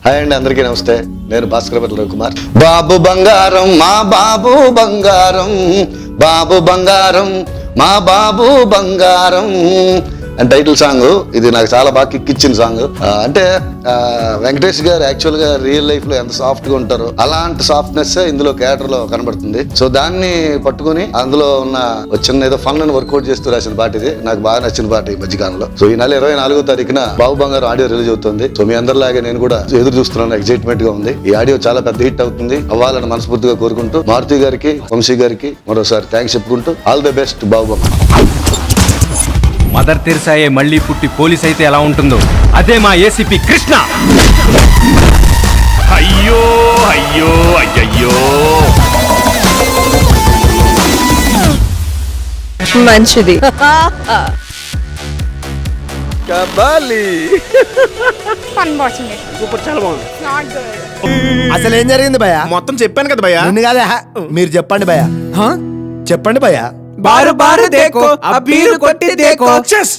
Hi అండి, అందరికీ నమస్తే. నేను భాస్కరపతి రవికుమార్. బాబు బంగారం మా బాబు బంగారం, బాబు బంగారం మా బాబు బంగారం అండ్ టైటిల్ సాంగ్. ఇది నాకు చాలా బాగా కిక్కిచ్చిన సాంగ్. అంటే వెంకటేష్ గారు యాక్చువల్ గా రియల్ లైఫ్ లో ఎంత సాఫ్ట్ గా ఉంటారో అలాంటి సాఫ్ట్నెస్ ఇందులో క్యారెక్టర్ లో కనబడుతుంది. సో దాన్ని పట్టుకుని అందులో ఉన్న చిన్న ఏదో ఫన్ అని వర్కౌట్ చేస్తూ రాసిన పాట ఇది. నాకు బాగా నచ్చిన పాట ఈ మధ్యకాలంలో. సో ఈ నెల 24వ తారీఖున బాబు బంగారు ఆడియో రిలీజ్ అవుతుంది. సో మీ అందరిలాగే నేను కూడా ఎదురు చూస్తున్నాను, ఎక్సైట్మెంట్ గా ఉంది. ఈ ఆడియో చాలా పెద్ద హిట్ అవుతుంది, అవ్వాలని మనస్ఫూర్తిగా కోరుకుంటూ మారుతి గారికి, వంశీ గారికి మరోసారి థ్యాంక్స్ చెప్పుకుంటూ ఆల్ ది బెస్ట్ బాబు బంగారు. మదర్ తెరిసాయే మళ్ళీ పుట్టి పోలీస్ అయితే ఎలా ఉంటుందో అదే మా ఏసీపీ కృష్ణ. అయ్యో అయ్యో అయ్యయ్యో, మంచిది. అసలు ఏం జరిగింది భయ? మొత్తం చెప్పాను కదా భయ్యా. నిన్ను కాదే, మీరు చెప్పండి భయ. చెప్పండి భయ. బారు బారు దేకో అబ్బీరు కొట్టి దేకో. చెస్